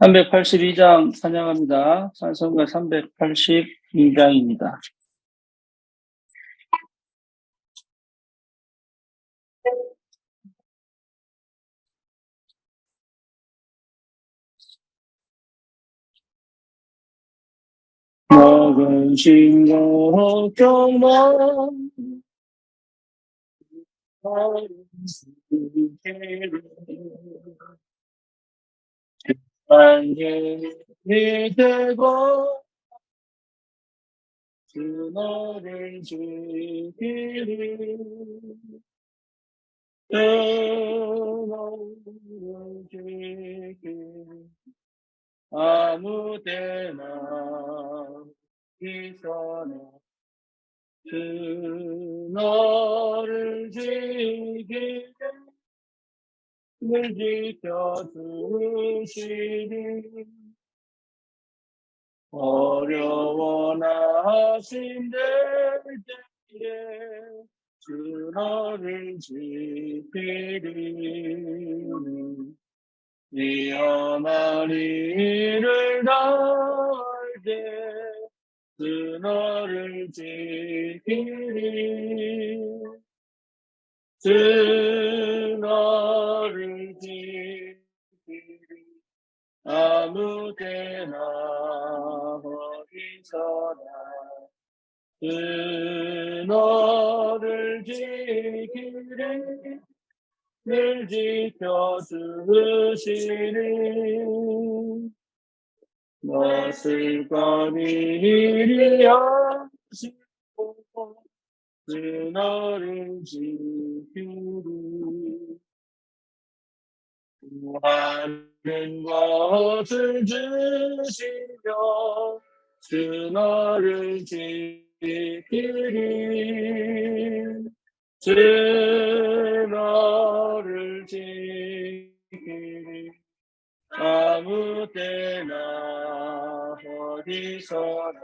382장 찬양합니다. 찬송가 382장입니다. 먹은 신고 경만 만개이 되고 주 너를 지키리 주 너를 지키리 아무 때나 있어나 주 너를 지키리 늘 지켜주시니 어려워 나심될 때에 주 너를 지키리 위험한 일을 당할 때 주 너를 지키리 주 너를 지키리 아무 때나 어디서나 주 너를 지키리 늘 지켜주시니 너슬퍼니 이리 하시고 주 너를 지키리 구하는 것을 주시며 주 너를 지키리 주 너를 지키리 아무 때나 어디서나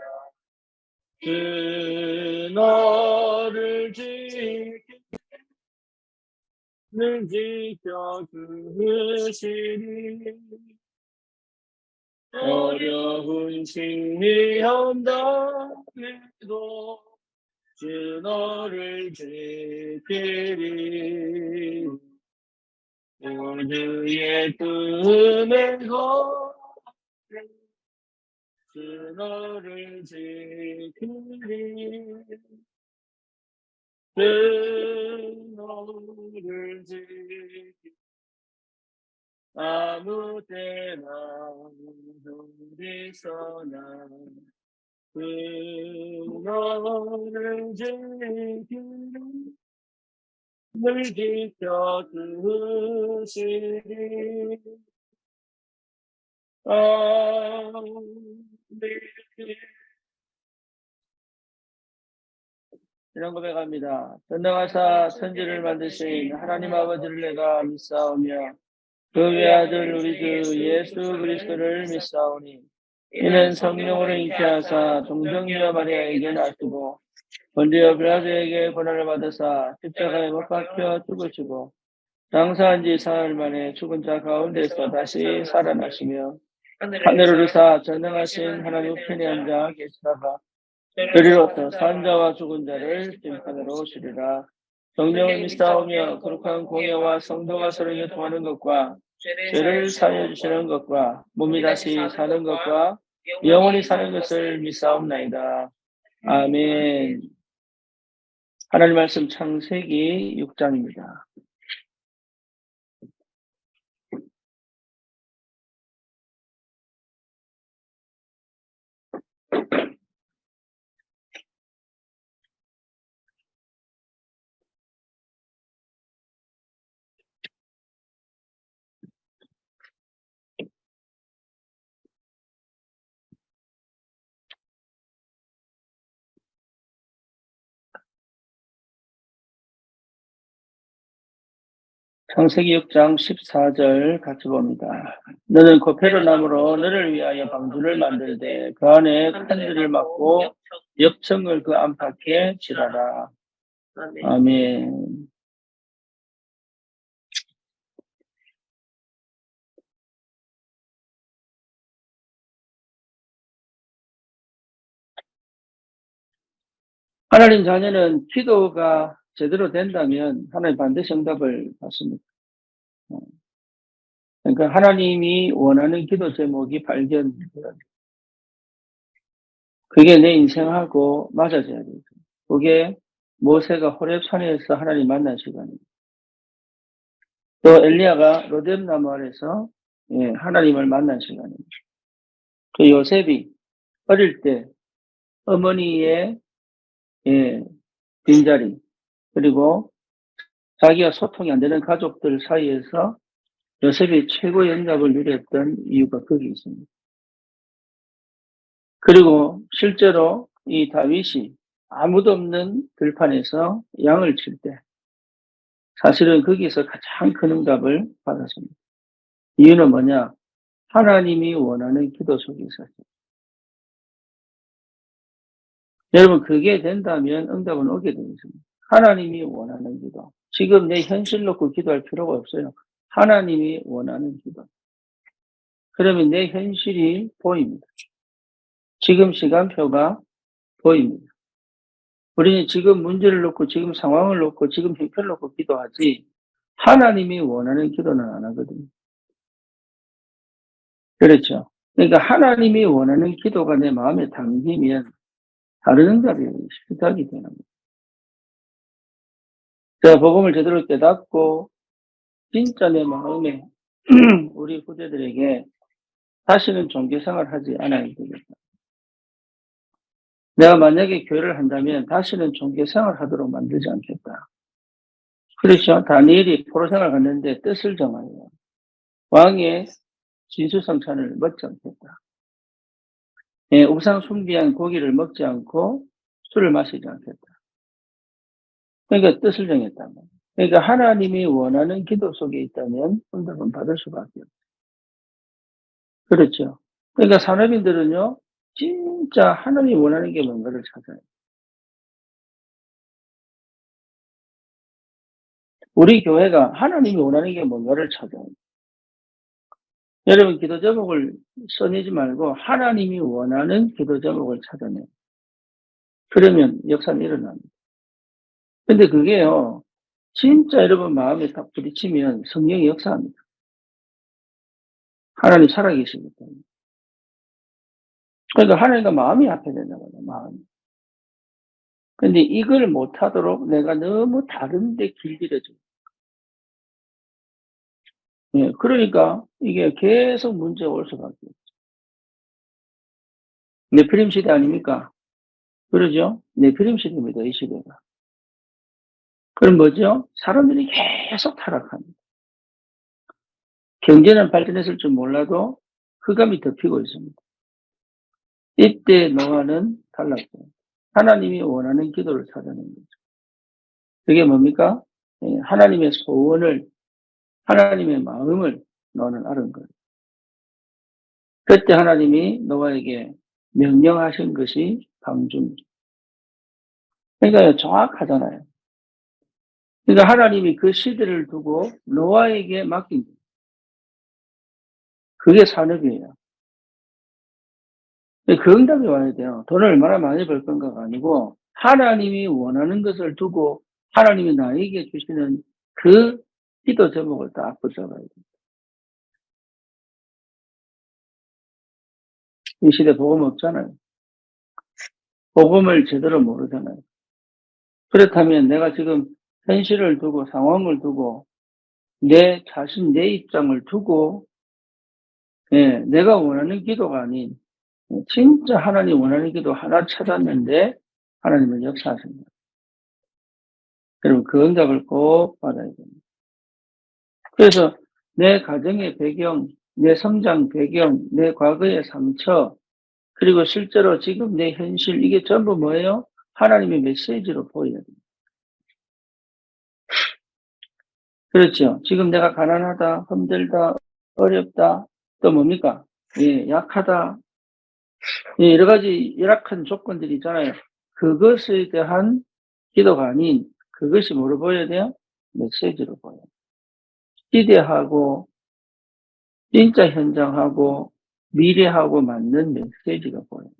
주 너를 지키리 늘 지켜주시니 어려운 시험 당해도 주 너를 지키리 우주의 뜸에 거주 너를 지키리 주 너를 지키리 아무 때나 어디서나 주 너를 지키리 늘 지켜주시리 아멘. 이런 고백합니다. 전능하사 천지를 만드신 하나님 아버지를 내가 믿사오며 그 외아들 우리 주 예수 그리스도를 믿사오니 이는 성령으로 잉태하사 동정녀 마리아에게 나시고 본디오 빌라도에게 고난을 받으사 십자가에 못 박혀 죽으시고 장사한 지 사흘 만에 죽은 자 가운데서 다시 살아나시며 하늘을 오르사 전능하신 하나님 우편에 앉아 계시다가 그리로서 산자와 죽은 자를 심판하러 오시리라. 성령을 믿사오며 거룩한 공예와 성도가 서로 교통하는 것과 죄를 사하여 주시는 것과 몸이 다시 사는 것과 영원히 사는 것을 믿사옵나이다. 아멘. 하나님 말씀 창세기 6장입니다. 창세기 6장 14절 같이 봅니다. 너는 고페르나무로 너를 위하여 방주를 만들되 그 안에 칸들을 막고 역청을 그 안팎에 칠하라. 아멘. 하나님 자녀는 기도가 제대로 된다면 하나님 반드시 응답을 받습니다. 그러니까 하나님이 원하는 기도 제목이 발견돼요. 그게 내 인생하고 맞아져야 돼요. 그게 모세가 호렙산에서 하나님 만난 시간입니다. 또 엘리야가 로뎀나무 아래서 하나님을 만난 시간입니다. 그 요셉이 어릴 때 어머니의 빈자리 그리고 자기가 소통이 안 되는 가족들 사이에서 요셉이 최고의 응답을 누렸던 이유가 거기 있습니다. 그리고 실제로 이 다윗이 아무도 없는 들판에서 양을 칠 때 사실은 거기서 가장 큰 응답을 받았습니다. 이유는 뭐냐? 하나님이 원하는 기도 속에 있었어요. 여러분 그게 된다면 응답은 오게 되어 있습니다. 하나님이 원하는 기도. 지금 내 현실 놓고 기도할 필요가 없어요. 하나님이 원하는 기도. 그러면 내 현실이 보입니다. 지금 시간표가 보입니다. 우리는 지금 문제를 놓고 지금 상황을 놓고 지금 형편을 놓고 기도하지 하나님이 원하는 기도는 안 하거든요. 그렇죠. 그러니까 하나님이 원하는 기도가 내 마음에 담기면 다른 응답이 시작이 되는 거예요. 제가 복음을 제대로 깨닫고 진짜 내 마음에 우리 후대들에게 다시는 종교생활 하지 않아야 되겠다. 내가 만약에 교회를 한다면 다시는 종교생활 하도록 만들지 않겠다. 그렇죠. 다니엘이 포로생활 갔는데 뜻을 정하여 왕의 진수성찬을 먹지 않겠다. 우상 숭배한 고기를 먹지 않고 술을 마시지 않겠다. 그러니까 뜻을 정했단 말이에요. 그러니까 하나님이 원하는 기도 속에 있다면 응답은 받을 수밖에 없어요. 그렇죠. 그러니까 산업인들은요, 진짜 하나님이 원하는 게 뭔가를 찾아요. 우리 교회가 하나님이 원하는 게 뭔가를 찾아요. 여러분 기도 제목을 써내지 말고 하나님이 원하는 기도 제목을 찾아내요. 그러면 역사는 일어납니다. 근데 그게요, 진짜 여러분 마음에 딱 부딪히면 성령이 역사합니다. 하나님 살아계시기 때문에. 그러니까 하나님과 마음이 합해야 된다고 해요, 마음이. 근데 이걸 못하도록 내가 너무 다른데 길들여져. 그러니까 이게 계속 문제가 올 수밖에 없어요. 네피림 시대 아닙니까? 그러죠? 네피림 시대입니다, 이 시대가. 그럼 뭐죠? 사람들이 계속 타락합니다. 경제는 발전했을 줄 몰라도 흑암이 덮이고 있습니다. 이때 노아는 달랐어요. 하나님이 원하는 기도를 찾아낸 거죠. 그게 뭡니까? 하나님의 소원을, 하나님의 마음을 노아는 알은 거예요. 그때 하나님이 노아에게 명령하신 것이 방주입니다. 그러니까 정확하잖아요. 그러니까 하나님이 그 시대를 두고 노아에게 맡긴 거예요. 그게 산업이에요. 그 응답이 와야 돼요. 돈을 얼마나 많이 벌 건가가 아니고 하나님이 원하는 것을 두고 하나님이 나에게 주시는 그 기도 제목을 딱 붙잡아야 돼요. 이 시대 복음 없잖아요. 복음을 제대로 모르잖아요. 그렇다면 내가 지금 현실을 두고 상황을 두고 내 자신, 내 입장을 두고 내가 원하는 기도가 아닌 진짜 하나님 원하는 기도 하나 찾았는데 하나님은 역사하십니다. 여러분 그 응답을 꼭 받아야 됩니다. 그래서 내 가정의 배경, 내 성장 배경, 내 과거의 상처, 그리고 실제로 지금 내 현실 이게 전부 뭐예요? 하나님의 메시지로 보여야 됩니다. 그렇죠. 지금 내가 가난하다, 힘들다, 어렵다, 또 뭡니까? 약하다. 여러 가지 열악한 조건들이 있잖아요. 그것에 대한 기도가 아닌 그것이 뭐로 보여야 돼요? 메시지로 보여요. 시대하고 진짜 현장하고 미래하고 맞는 메시지가 보여요.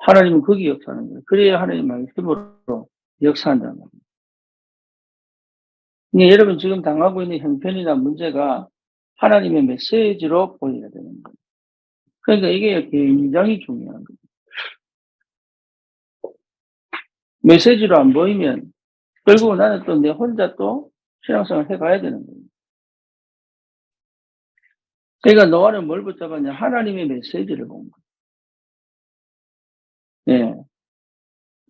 하나님은 거기 역사하는 거예요. 그래야 하나님 말씀으로 역사한다는 겁니다. 그러니까 여러분 지금 당하고 있는 형편이나 문제가 하나님의 메시지로 보여야 되는 거예요. 그러니까 이게 굉장히 중요한 거예요. 메시지로 안 보이면 결국은 나는 또 내 혼자 또 신앙생활을 해가야 되는 거예요. 그러니까 노아는 뭘 붙잡았냐? 하나님의 메시지를 본 거예요. 예.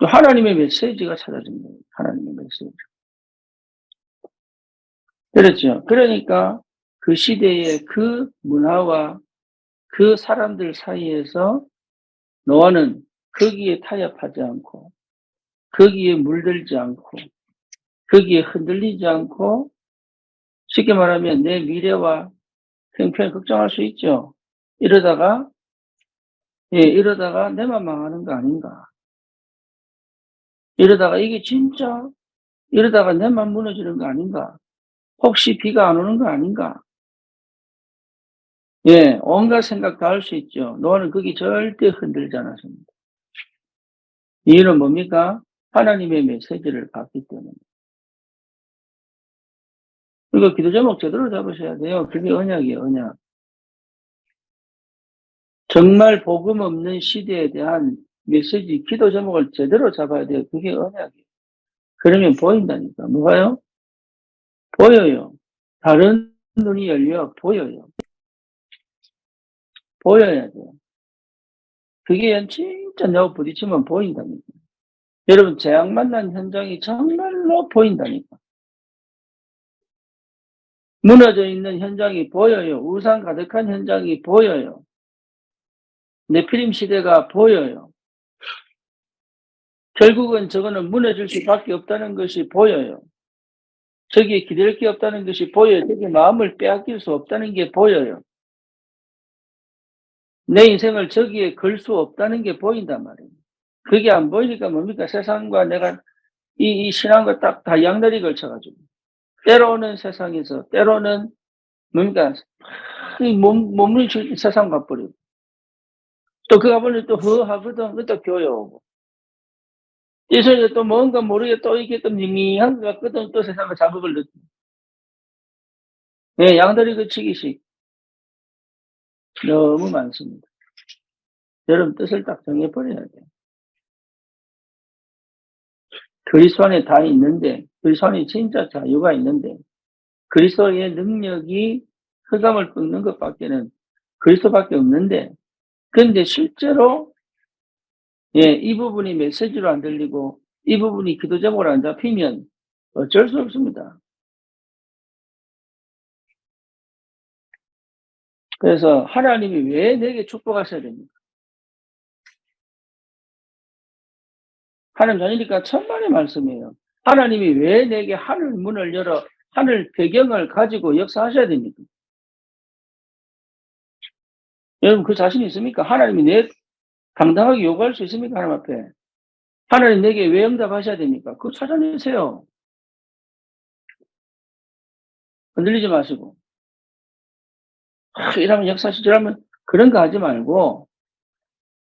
또 하나님의 메시지가 찾아진 거예요. 하나님의 메시지. 그렇죠. 그러니까 그 시대의 그 문화와 그 사람들 사이에서 노아는 거기에 타협하지 않고, 거기에 물들지 않고, 거기에 흔들리지 않고, 쉽게 말하면 내 미래와 형편을 걱정할 수 있죠. 이러다가, 이러다가 내만 망하는 거 아닌가. 이러다가 이게 진짜, 이러다가 내만 무너지는 거 아닌가. 혹시 비가 안 오는 거 아닌가. 온갖 생각 다 할 수 있죠. 노아는 거기 절대 흔들지 않았습니다. 이유는 뭡니까? 하나님의 메시지를 받기 때문에. 그리고 기도 제목 제대로 잡으셔야 돼요. 그게 언약이에요, 언약. 정말 복음 없는 시대에 대한 메시지, 기도 제목을 제대로 잡아야 돼요. 그게 언약이에요. 그러면 보인다니까. 뭐가요? 보여요. 다른 눈이 열려 보여요. 보여야 돼요. 그게 진짜 내가 부딪히면 보인다니까. 여러분, 재앙 만난 현장이 정말로 보인다니까. 무너져 있는 현장이 보여요. 우상 가득한 현장이 보여요. 네피림 시대가 보여요. 결국은 저거는 무너질 수밖에 없다는 것이 보여요. 저기에 기댈 게 없다는 것이 보여요. 저기 마음을 빼앗길 수 없다는 게 보여요. 내 인생을 저기에 걸 수 없다는 게 보인단 말이에요. 그게 안 보이니까 뭡니까? 세상과 내가 이 신앙과 딱 다 양다리 걸쳐가지고 때로는 세상에서 때로는 뭡니까? 몸을 세상 가버리고 또 그 가버리면 또 허하거든. 또 교여오고 이 속에 또 뭔가 모르게 또 이게 또 밍밍한 것 같거든. 또 세상과 자극을 느끼고 양다리 걸치기식 너무 많습니다. 여러분 뜻을 딱 정해버려야 돼요. 그리스도 안에 다 있는데 그리스도 안에 진짜 자유가 있는데 그리스도의 능력이 흑암을 꺾는 것밖에는 그리스도밖에 없는데 그런데 실제로 이 부분이 메시지로 안 들리고 이 부분이 기도 제목으로 안 잡히면 어쩔 수 없습니다. 그래서 하나님이 왜 내게 축복하셔야 됩니까? 하나님 자녀니까 천만의 말씀이에요. 하나님이 왜 내게 하늘 문을 열어 하늘 배경을 가지고 역사하셔야 됩니까? 여러분 그 자신 있습니까? 하나님이 내 당당하게 요구할 수 있습니까? 하나님 앞에. 하나님 내게 왜 응답하셔야 됩니까? 그거 찾아내세요. 흔들리지 마시고. 이러면 역사시절하면 그런 거 하지 말고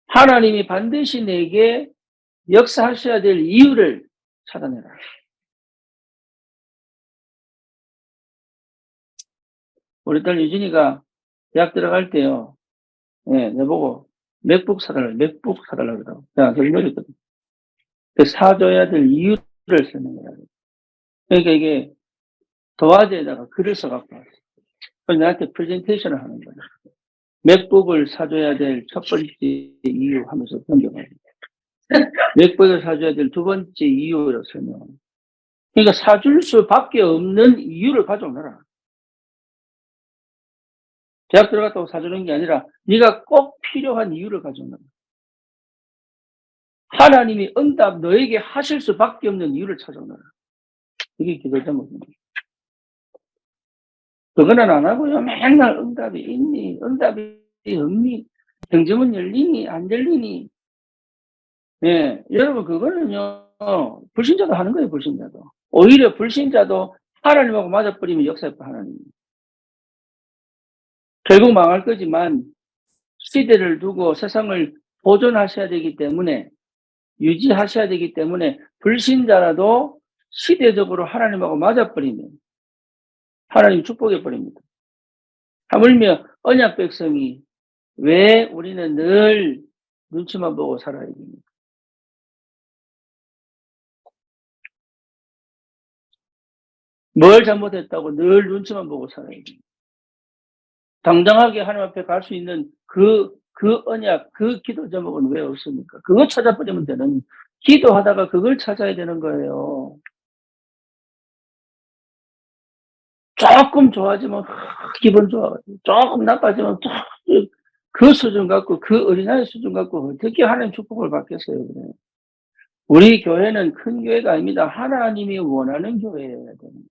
하나님이 반드시 내게 역사하셔야 될 이유를 찾아내라. 우리 딸 유진이가 대학 들어갈 때요. 내보고 맥북 사달라고 그러더라고. 내가 되게 어렸거든. 그 사줘야 될 이유를 설명해라. 그러니까 이게 도화지에다가 글을 써갖고 왔어. 그래서 나한테 프레젠테이션을 하는 거야. 맥북을 사줘야 될 첫 번째 이유 하면서 넘겨가지고. 맥북을 사줘야 될 두 번째 이유로 설명합니다. 그러니까 사줄 수밖에 없는 이유를 가져오너라. 대학 들어갔다고 사주는 게 아니라 네가 꼭 필요한 이유를 가져오너라. 하나님이 응답 너에게 하실 수밖에 없는 이유를 찾아오너라. 그게 기도 제목입니다. 그거는 안 하고요. 맨날 응답이 있니? 응답이 없니? 경제문 열리니? 안 열리니? 여러분 그거는요. 불신자도 하는 거예요. 불신자도. 오히려 불신자도 하나님하고 맞아버리면 역사의 하나님. 결국 망할 거지만 시대를 두고 세상을 보존하셔야 되기 때문에, 유지하셔야 되기 때문에 불신자라도 시대적으로 하나님하고 맞아버리면 하나님 축복해버립니다. 하물며 언약 백성이 왜 우리는 늘 눈치만 보고 살아야 됩니까? 뭘 잘못했다고 늘 눈치만 보고 살아야 됩니다. 당당하게 하나님 앞에 갈 수 있는 그 언약, 그 기도 제목은 왜 없습니까? 그거 찾아버리면 되는, 기도하다가 그걸 찾아야 되는 거예요. 조금 좋아지면 기분 좋아가지고, 조금 나빠지면 그 수준 갖고, 그 어린아이 수준 갖고 어떻게 하나님 축복을 받겠어요, 그래. 우리 교회는 큰 교회가 아닙니다. 하나님이 원하는 교회여야 됩니다.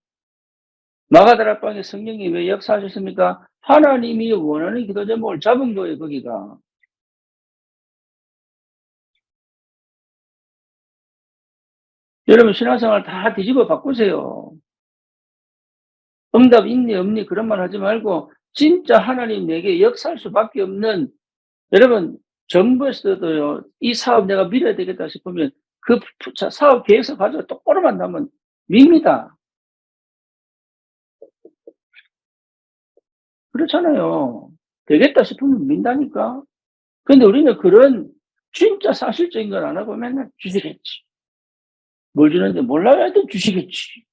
마가다락방에 성령이 왜 역사하셨습니까? 하나님이 원하는 기도 제목을 잡은 거예요, 거기가. 여러분 신앙생활 다 뒤집어 바꾸세요. 응답 있니 없니 그런 말 하지 말고 진짜 하나님 내게 역사할 수밖에 없는, 여러분 정부에서도요, 이 사업 내가 밀어야 되겠다 싶으면 그 사업 계획서 가지고 똑바로만 나면 밉니다. 그렇잖아요. 되겠다 싶으면 민다니까. 근데 우리는 그런 진짜 사실적인 걸 안 하고 맨날 주시겠지. 뭘 주는지 몰라야 하여튼 주시겠지.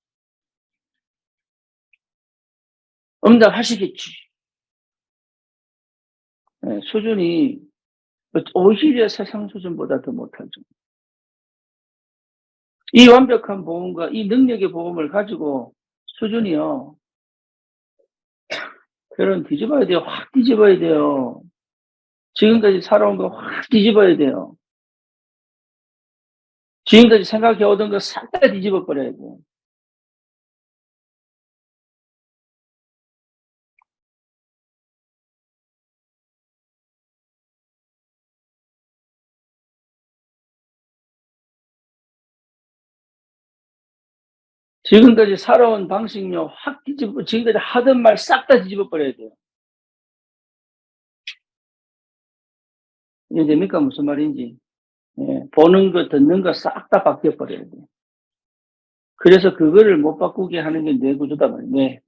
응답하시겠지. 네, 수준이 오히려 세상 수준보다 더 못하죠. 이 완벽한 복음과 이 능력의 복음을 가지고 수준이요, 여러분 뒤집어야 돼요. 확 뒤집어야 돼요. 지금까지 살아온 거 확 뒤집어야 돼요. 지금까지 생각해 오던 거 싹 다 뒤집어 버려야 돼요. 지금까지 살아온 방식요 확 뒤집어, 지금까지 하던 말 싹 다 뒤집어 버려야 돼요. 이해됩니까? 무슨 말인지. 예, 보는 거 듣는 거 싹 다 바뀌어 버려야 돼요. 그래서 그거를 못 바꾸게 하는 게 뇌구조다 말이에요. 네.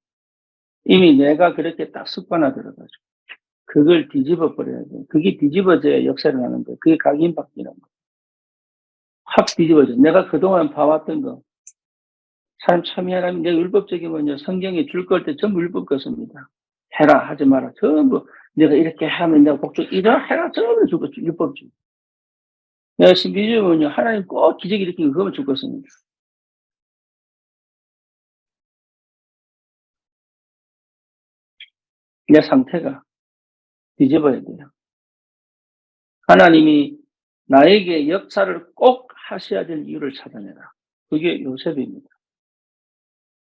이미 내가 그렇게 딱 습관화들어가지고 그걸 뒤집어 버려야 돼요. 그게 뒤집어져야 역사를 하는 거예요. 그게 각인바뀌는 거예요. 확 뒤집어져. 내가 그동안 봐왔던 거. 사람 참 희한하면 내가 율법적이면요, 성경에 줄 걸 때 전부 율법 것입니다. 해라, 하지 마라. 전부 내가 이렇게 하면 내가 복종, 이러 해라, 전부 줄 것, 율법주. 내가 신비주의면요, 하나님 꼭 기적 일으키고 그거만 줄 것입니다. 내 상태가 뒤집어야 돼요. 하나님이 나에게 역사를 꼭 하셔야 될 이유를 찾아내라. 그게 요셉입니다.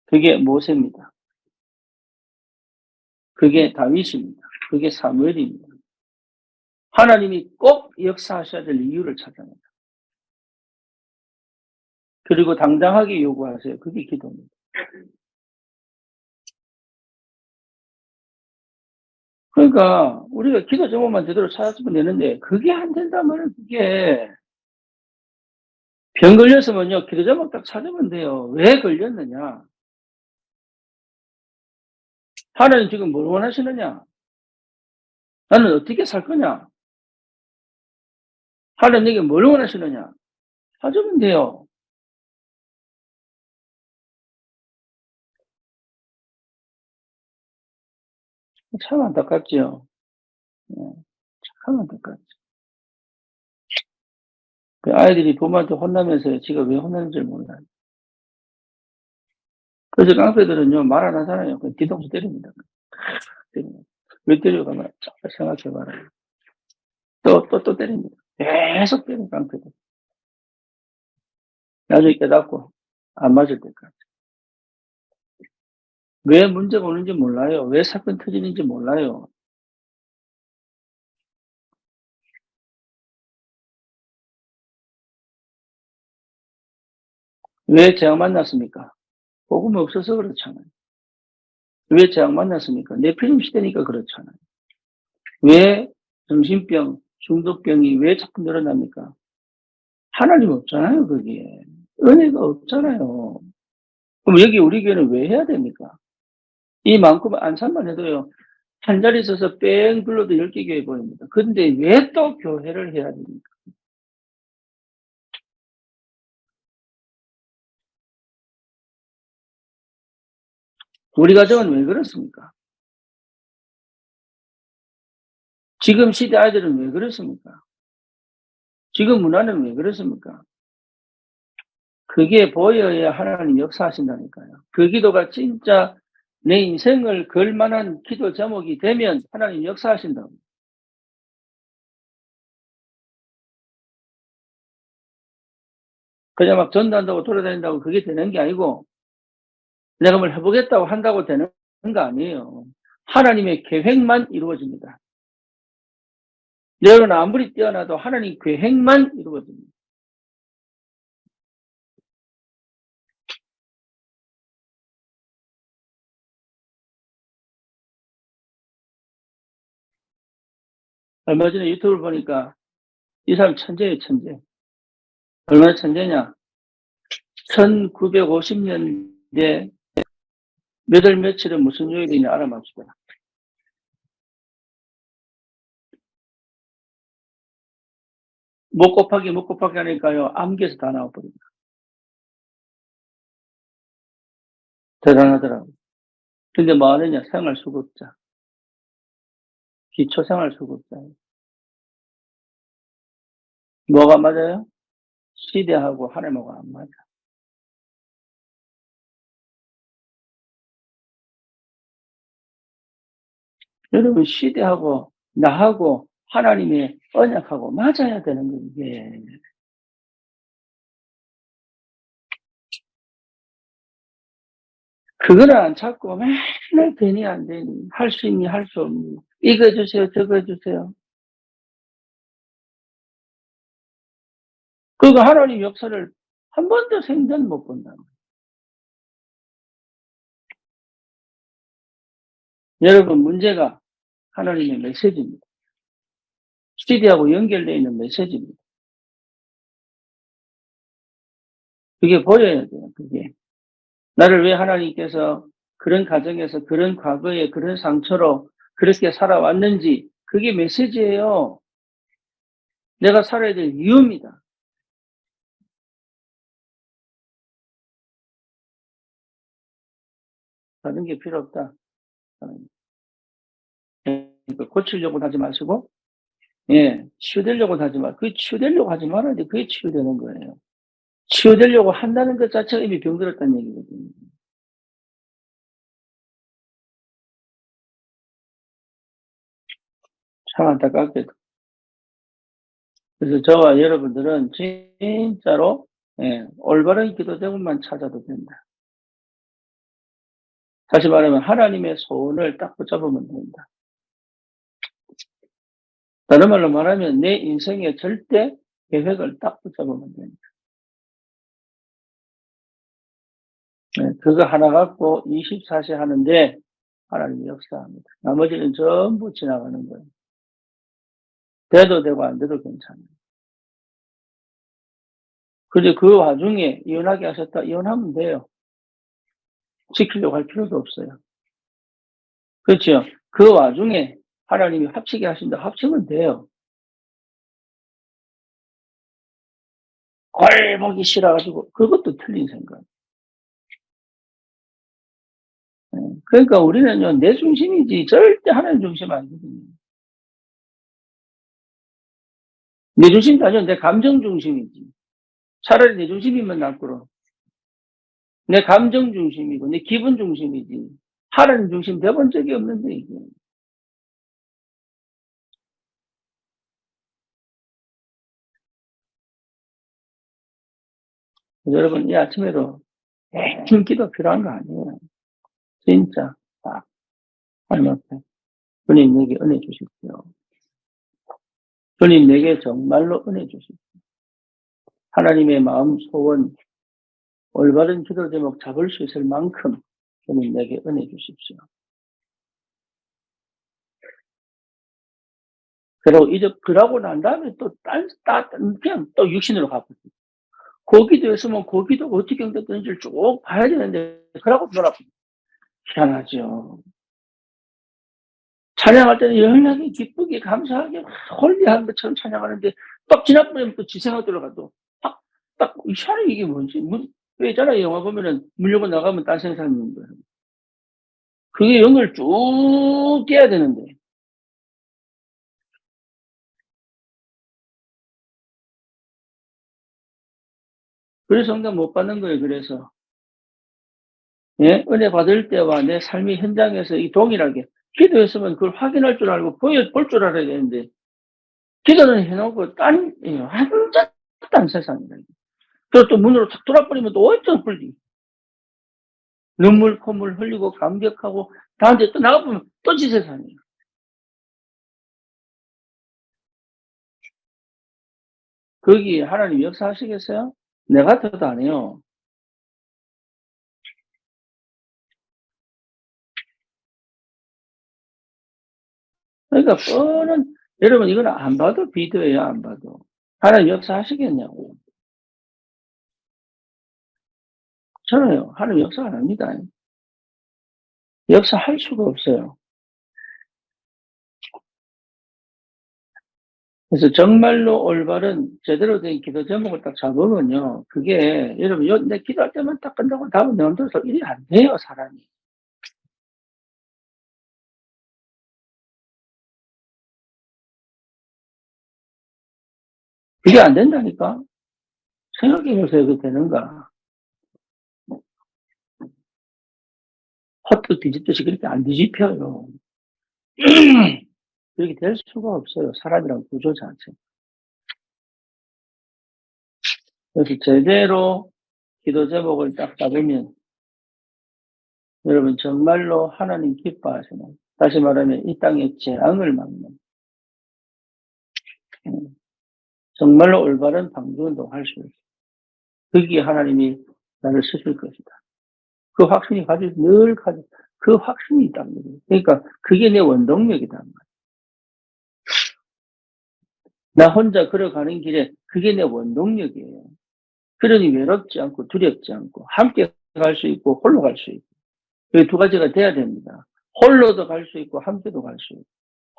그게 모세입니다. 그게 다윗입니다. 그게 사무엘입니다. 하나님이 꼭 역사하셔야 될 이유를 찾아내라. 그리고 당당하게 요구하세요. 그게 기도입니다. 그러니까 우리가 기도 제목만 제대로 찾았으면 되는데 그게 안 된다면 그게 병 걸렸으면요, 기도 제목 딱 찾으면 돼요. 왜 걸렸느냐? 하나님 지금 뭘 원하시느냐? 나는 어떻게 살 거냐? 하나님 내게 뭘 원하시느냐? 찾으면 돼요. 참 안타깝지요. 네, 참 안타깝죠. 그 아이들이 부모한테 혼나면서 지가 왜 혼나는지 몰라요. 그래서 깡패들은요, 말 안 하잖아요. 그 뒤통수 때립니다. 때립니다. 왜 때려가면 잘 생각해봐라. 또 때립니다. 계속 때리는 깡패들. 나중에 깨닫고 안 맞을 때까지. 왜 문제가 오는지 몰라요. 왜 사건 터지는지 몰라요. 왜 재앙 만났습니까? 복음이 없어서 그렇잖아요. 왜 재앙 만났습니까? 네피림 시대니까 그렇잖아요. 왜 정신병, 중독병이 왜 자꾸 늘어납니까? 하나님 없잖아요, 거기에. 은혜가 없잖아요. 그럼 여기 우리 교회는 왜 해야 됩니까? 이만큼 안산만 해도요, 한 자리 서서 뺑 불러도 10개 교회 보입니다. 근데 왜 또 교회를 해야 됩니까? 우리 가정은 왜 그렇습니까? 지금 시대 아이들은 왜 그렇습니까? 지금 문화는 왜 그렇습니까? 그게 보여야 하나님 역사하신다니까요. 그 기도가 진짜 내 인생을 걸 만한 기도 제목이 되면 하나님 역사하신다고. 그냥 막 전도한다고 돌아다닌다고 그게 되는 게 아니고 내가 뭘 해보겠다고 한다고 되는 거 아니에요. 하나님의 계획만 이루어집니다. 여러분 아무리 뛰어나도 하나님 계획만 이루어집니다. 얼마 전에 유튜브를 보니까 이 사람 천재예요, 천재. 얼마나 천재냐. 1950년대 몇 월 며칠은 무슨 요일이냐 알아맞히다. 못 곱하기 하니까요. 암기해서 다 나와버립니다. 대단하더라고요. 근데 뭐 하느냐? 생활수급자. 기초생활수급자. 뭐가 맞아요? 시대하고 하나님하고 안 맞아. 여러분 시대하고 나하고 하나님의 언약하고 맞아야 되는 거예요. 이게. 그거는 안 찾고 맨날 되니 안 되니 할 수 있니 할 수 없니 이거 해주세요 저거 해주세요. 그거 하나님 역사를 한 번도 생전 못 본다. 여러분 문제가 하나님의 메시지입니다. 시대하고 연결되어 있는 메시지입니다. 그게 보여야 돼요. 그게 나를 왜 하나님께서 그런 가정에서 그런 과거에 그런 상처로 그렇게 살아왔는지 그게 메시지예요. 내가 살아야 될 이유입니다. 다른 게 필요 없다. 그러니까 고치려고 하지 마시고, 예, 치유되려고 하지 마. 그 치유되려고 하지 말아야 돼. 그게 치유되는 거예요. 치유되려고 한다는 것 자체가 이미 병들었다는 얘기거든요. 참 안타깝게도. 그래서 저와 여러분들은 진짜로, 예, 올바른 기도 제목만 찾아도 된다. 다시 말하면 하나님의 소원을 딱 붙잡으면 된다. 다른 말로 말하면 내 인생의 절대 계획을 딱 붙잡으면 된다. 예, 그거 하나 갖고 24시 하는데 하나님이 역사합니다. 나머지는 전부 지나가는 거예요. 돼도 되고 안 돼도 괜찮아요. 근데 그 와중에 이혼하게 하셨다. 이혼하면 돼요. 지키려고 할 필요도 없어요. 그렇죠. 그 와중에 하나님이 합치게 하신다. 합치면 돼요. 꼴 보기 싫어가지고 그것도 틀린 생각. 예. 그러니까 우리는요 내 중심이지 절대 하나님 중심 아니거든요. 내 중심도 아니고 내 감정 중심이지. 차라리 내 중심이면 낫고로 내 감정 중심이고 내 기분 중심이지. 하나님 중심 돼본 적이 없는데 이게. 여러분 이 아침에도 긴 기도 필요한 거 아니에요. 진짜 딱 하나님 앞에 주님 내게 은혜 주십시오. 주님 내게 정말로 은혜 주십시오. 하나님의 마음 소원 올바른 기도 제목 잡을 수 있을 만큼 주님 내게 은혜 주십시오. 그러고 난 다음에 그냥 또 육신으로 가거든요. 고기도였으면 고기도가 어떻게 연결되는지를 쭉 봐야 되는데, 그러고 돌아버려요. 희한하죠. 찬양할 때는 연락이 기쁘게, 감사하게, 홀리한 것처럼 찬양하는데, 딱 지나버리면 또 지 생각 들어가도, 딱, 희한해, 이게 뭔지. 왜 있잖아요. 영화 보면은, 물려고 나가면 딴 생각 있는 거예요. 그게 연결 쭉 돼야 되는데. 그래서 응답 못 받는 거예요, 그래서. 예? 은혜 받을 때와 내 삶의 현장에서 이 동일하게 기도했으면 그걸 확인할 줄 알고 볼 줄 알아야 되는데 기도는 해놓고 완전 딴 세상이다. 그리고 또 문으로 탁 돌아버리면 또 어떤 흘리 눈물 콧물 흘리고 감격하고 다음에 또 나가보면 또 지 세상이에요. 거기 하나님 역사하시겠어요? 내 같아도 안 해요. 그러니까 여러분 이건 안 봐도 비디오예요, 안 봐도. 하나님 역사하시겠냐고. 저는요, 하나님 역사 안 합니다. 역사할 수가 없어요. 그래서 정말로 올바른 제대로 된 기도 제목을 딱 잡으면요. 그게 여러분 내 기도할 때만 딱 끝나고 다음은 내려서 일이 안 돼요, 사람이. 그게 안 된다니까. 생각해 보세요. 그게 되는가. 헛도 뒤집듯이 그렇게 안 뒤집혀요. 그렇게 될 수가 없어요. 사람이란 구조 자체. 그래서 제대로 기도 제목을 딱 잡으면 여러분 정말로 하나님 기뻐하시는, 다시 말하면 이 땅의 재앙을 막는, 정말로 올바른 방주운동 할 수 있어요. 거기에 하나님이 나를 쓰실 것이다. 그 확신이 그 확신이 있다는 거예요. 그러니까 그게 내 원동력이다. 나 혼자 걸어가는 길에 그게 내 원동력이에요. 그러니 외롭지 않고 두렵지 않고 함께 갈 수 있고 홀로 갈 수 있고. 이 두 가지가 돼야 됩니다. 홀로도 갈 수 있고 함께도 갈 수 있고.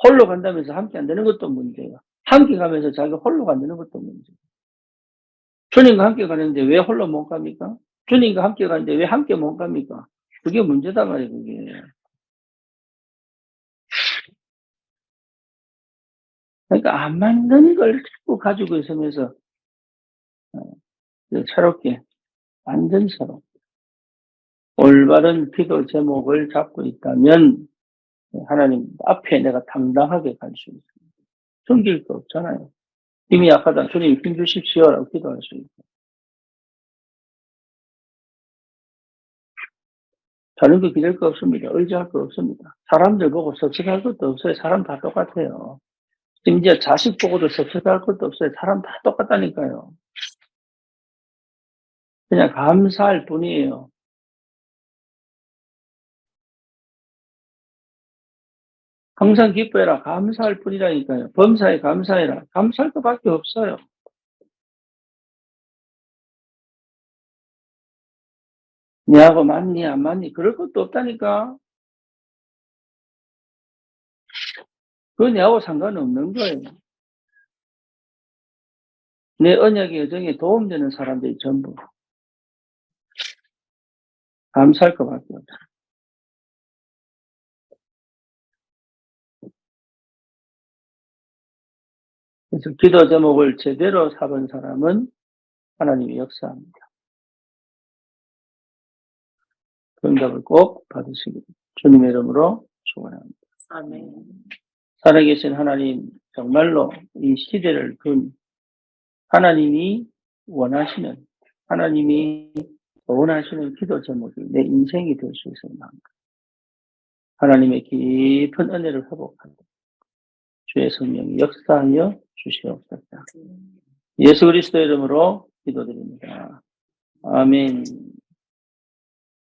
홀로 간다면서 함께 안 되는 것도 문제예요. 함께 가면서 자기 홀로 간다는 것도 문제예요. 주님과 함께 가는데 왜 홀로 못 갑니까? 주님과 함께 가는데 왜 함께 못 갑니까? 그게 문제다 말이에요, 그게. 그러니까 안 맞는 걸 자꾸 가지고 있으면서 새롭게 완전 새로 올바른 기도 제목을 잡고 있다면 하나님 앞에 내가 당당하게 갈 수 있습니다. 숨길 거 없잖아요. 힘이 약하다. 주님 힘 주십시오라고 기도할 수 있고. 다른 거 기댈 거 없습니다. 의지할 거 없습니다. 사람들 보고 섭섭할 것도 없어요. 사람 다 똑같아요. 심지어 자식 보고도 섭섭할 것도 없어요. 사람 다 똑같다니까요. 그냥 감사할 뿐이에요. 항상 기뻐해라. 감사할 뿐이라니까요. 범사에 감사해라. 감사할 것밖에 없어요. 니하고 맞니 안 맞니 그럴 것도 없다니까. 그건 니하고 상관없는 거예요. 내 언약의 여정에 도움되는 사람들이 전부 감사할 것밖에 없다. 그래서 기도 제목을 제대로 잡은 사람은 하나님이 역사합니다. 그 응답을 꼭 받으시기를 주님의 이름으로 축원합니다. 아멘. 살아계신 하나님, 정말로 이 시대를 둔 하나님이 원하시는, 하나님이 원하시는 기도 제목이 내 인생이 될 수 있어야 합니다. 하나님의 깊은 은혜를 회복하고 주의 성령이 역사하여 주시옵소서. 예수 그리스도 이름으로 기도드립니다. 아멘.